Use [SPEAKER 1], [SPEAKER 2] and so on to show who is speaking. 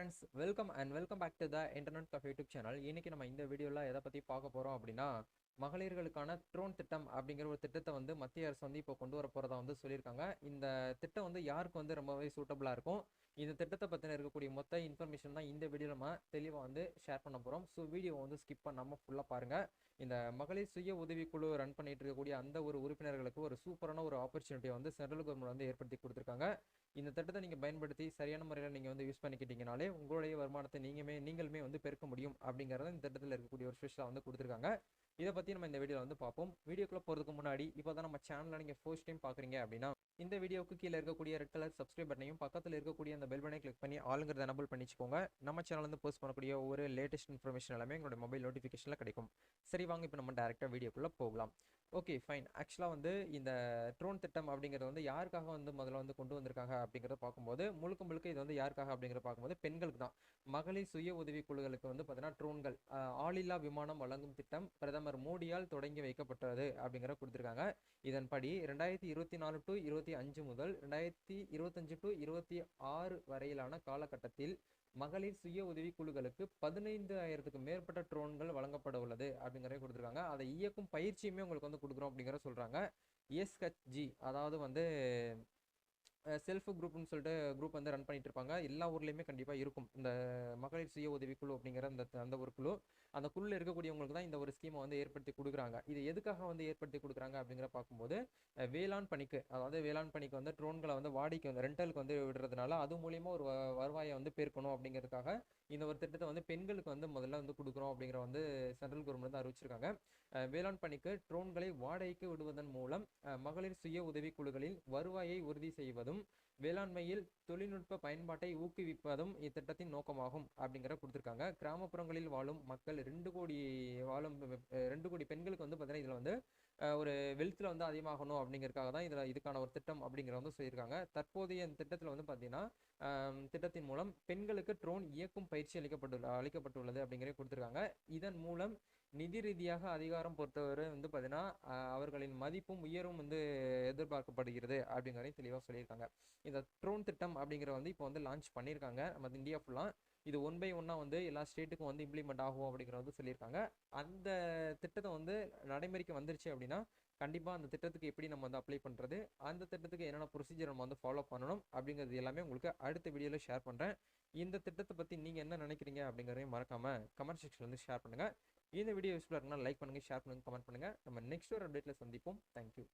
[SPEAKER 1] Friends, welcome back to the internet cafe YouTube channel. இன்னைக்கு நம்ம இந்த வீடியோவில் எதை பற்றி பார்க்க போகிறோம் அப்படின்னா, மகளிர்களுக்கான ட்ரோன் திட்டம் அப்படிங்கிற ஒரு திட்டத்தை வந்து மத்திய அரசு வந்து இப்போ கொண்டு வர போகிறதா வந்து சொல்லியிருக்காங்க. இந்த திட்டம் வந்து யாருக்கு வந்து ரொம்பவே சூட்டபுளாக இருக்கும், இந்த திட்டத்தை பற்றின இருக்கக்கூடிய மொத்த இன்ஃபர்மேஷன் தான் இந்த வீடியோ நம்ம தெளிவாக வந்து ஷேர் பண்ண போகிறோம். ஸோ வீடியோ வந்து ஸ்கிப் பண்ணாமல் ஃபுல்லாக பாருங்கள். இந்த மகளிர் சுய உதவிக்குழு ரன் பண்ணிட்டு இருக்கக்கூடிய அந்த ஒரு உறுப்பினர்களுக்கு ஒரு சூப்பரான ஒரு ஆப்பர்ச்சுனிட்டியை வந்து சென்ட்ரல் கவர்மெண்ட் வந்து ஏற்படுத்தி கொடுத்துருக்காங்க. இந்த திட்டத்தை நீங்கள் பயன்படுத்தி சரியான முறையில் நீங்கள் வந்து யூஸ் பண்ணிக்கிட்டீங்கனாலே உங்களுடைய வருமானத்தை நீங்களுமே வந்து பெருக்க முடியும் அப்படிங்கிறத இந்த திட்டத்தில் இருக்கக்கூடிய ஒரு ஸ்பெஷலாக வந்து கொடுத்துருக்காங்க. இதை பற்றி நம்ம இந்த வீடியோவில் வந்து பார்ப்போம். வீடியோக்குள்ளே போகிறதுக்கு முன்னாடி இப்போ தான் நம்ம சேனலில் நீங்கள் ஃபர்ஸ்ட் டைம் பார்க்குறீங்க அப்படின்னா இந்த வீடியோவுக்கு கீழே இருக்கக்கூடிய ரெட் கலர் சப்ஸ்கிரைப் பட்டனையும் பக்கத்தில் இருக்கக்கூடிய அந்த பெல் பட்டனை கிளிக் பண்ணி ஆளுங்கிறத எனபிள் பண்ணிச்சுக்கோங்க. நம்ம சேனல் வந்து போஸ்ட் பண்ணக்கூடிய ஒரு லேட்டஸ்ட் இன்ஃபர்மேஷன் எல்லாமே எங்களோட மொபைல் நோட்டிஃபிகேஷனில் கிடைக்கும். சரி, வாங்க இப்போ நம்ம டேரெக்டாக வீடியோக்குள்ளே போகலாம். Okay, fine. ஆக்சுவலாக வந்து இந்த ட்ரோன் திட்டம் அப்படிங்கிறது வந்து யாருக்காக வந்து முதல்ல வந்து கொண்டு வந்திருக்காங்க அப்படிங்கிறத பார்க்கும்போது முழுக்க இது வந்து யாருக்காக அப்படிங்கிறத பார்க்கும்போது பெண்களுக்கு தான். மகளிர் சுய உதவி குழுக்களுக்கு வந்து பார்த்தீங்கன்னா ட்ரோன்கள் ஆளில்லா விமானம் வழங்கும் திட்டம் பிரதமர் மோடியால் தொடங்கி வைக்கப்பட்டது அப்படிங்கிற கொடுத்துருக்காங்க. இதன்படி 2024 to 25 முதல் 2025 to 26 வரையிலான காலகட்டத்தில் மகளிர் சுய உதவி குழுக்களுக்கு 15,000க்கு மேற்பட்ட ட்ரோன்கள் வழங்கப்பட உள்ளது அப்படிங்கிறத கொடுத்துருக்காங்க. அதை இயக்கும் பயிற்சியுமே உங்களுக்கு வந்து கொடுக்குறோம் அப்படிங்கிற சொல்றாங்க. எஸ்ஹெச்ஜி, அதாவது வந்து செல்ஃப் குரூப்னு சொல்லிட்டு குரூப் வந்து ரன் பண்ணிட்டு இருப்பாங்க. எல்லா ஊர்லேயுமே கண்டிப்பாக இருக்கும் இந்த மகளிர் சுய உதவி குழு அப்படிங்கிற அந்த ஒரு குழு. அந்த குழுவில் இருக்கக்கூடியவங்களுக்கு தான் இந்த ஒரு ஸ்கீமை வந்து ஏற்படுத்தி கொடுக்குறாங்க. இது எதுக்காக வந்து ஏற்படுத்தி கொடுக்குறாங்க அப்படிங்கிற பார்க்கும்போது வேளாண் பணிக்கு, அதாவது வேளாண் பணிக்கு வந்து ட்ரோன்களை வந்து வாடகைக்கு வந்து ரெண்டலுக்கு வந்து விடுறதுனால அது மூலியமாக ஒரு வருவாயை வந்து பெருக்கணும் அப்படிங்கிறதுக்காக இந்த ஒரு திட்டத்தை வந்து பெண்களுக்கு வந்து முதல்ல வந்து கொடுக்குறோம் அப்படிங்கிற வந்து சென்ட்ரல் கவர்மெண்ட் தான் அறிவிச்சிருக்காங்க. வேளாண் பணிக்கு ட்ரோன்களை வாடகைக்கு விடுவதன் மூலம் மகளிர் சுய உதவி குழுக்களில் வருவாயை உறுதி செய்வதும் வேளாண்மையில் தொழில்நுட்ப பயன்பாட்டை ஊக்குவிப்பதும் இத்திட்டத்தின் நோக்கமாகும் அப்படிங்கிற கொடுத்துருக்காங்க. கிராமப்புறங்களில் வாழும் மக்கள் 2 கோடி பெண்களுக்கு வந்து பார்த்தீங்கன்னா இதில் வந்து ஒரு வெல்த்தில் வந்து அதிகமாகணும் அப்படிங்கிறதுக்காக தான் இதுக்கான ஒரு திட்டம் அப்படிங்கிற வந்து சொல்லியிருக்காங்க. தற்போதைய திட்டத்தில் வந்து பார்த்தீங்கன்னா திட்டத்தின் மூலம் பெண்களுக்கு ட்ரோன் இயக்கும் பயிற்சி அளிக்கப்பட்டுள்ளது அப்படிங்கிறத கொடுத்துருக்காங்க. இதன் மூலம் நிதி ரீதியாக அதிகாரம் பொறுத்தவரை வந்து பார்த்தீங்கன்னா அவர்களின் மதிப்பும் உயரும் வந்து எதிர்பார்க்கப்படுகிறது அப்படிங்கிறதையும் தெளிவாக சொல்லியிருக்காங்க. இந்த ட்ரோன் திட்டம் அப்படிங்கிற வந்து இப்போ வந்து லான்ச் பண்ணியிருக்காங்க நம்ம இந்தியா ஃபுல்லாக. இது 1 by 1 வந்து எல்லா ஸ்டேட்டுக்கும் வந்து இம்ப்ளிமெண்ட் ஆகும் அப்படிங்கிற வந்து சொல்லியிருக்காங்க. அந்த திட்டத்தை வந்து நடைமுறைக்கு வந்துருச்சு அப்படின்னா கண்டிப்பாக அந்த திட்டத்துக்கு எப்படி நம்ம வந்து அப்ளை பண்ணுறது, அந்த திட்டத்துக்கு என்னென்ன ப்ரொசீஜர் நம்ம வந்து ஃபாலோ பண்ணணும் அப்படிங்கிறது எல்லாமே உங்களுக்கு அடுத்த வீடியோவில் ஷேர் பண்ணுறேன். இந்த திட்டத்தை பற்றி நீங்கள் என்ன நினைக்கிறீங்க அப்படிங்கிறதையும் மறக்காமல் கமெண்ட் செக்ஷனில் வந்து ஷேர் பண்ணுங்கள். இந்த வீடியோ யூஸ்ஃபுல்லாக இருக்குன்னா லைக் பண்ணுங்கள், ஷேர் பண்ணுங்கள், கமெண்ட் பண்ணுங்கள். நம்ம நெக்ஸ்ட் ஒரு அப்டேட்டில் சந்திப்போம். தேங்க்யூ.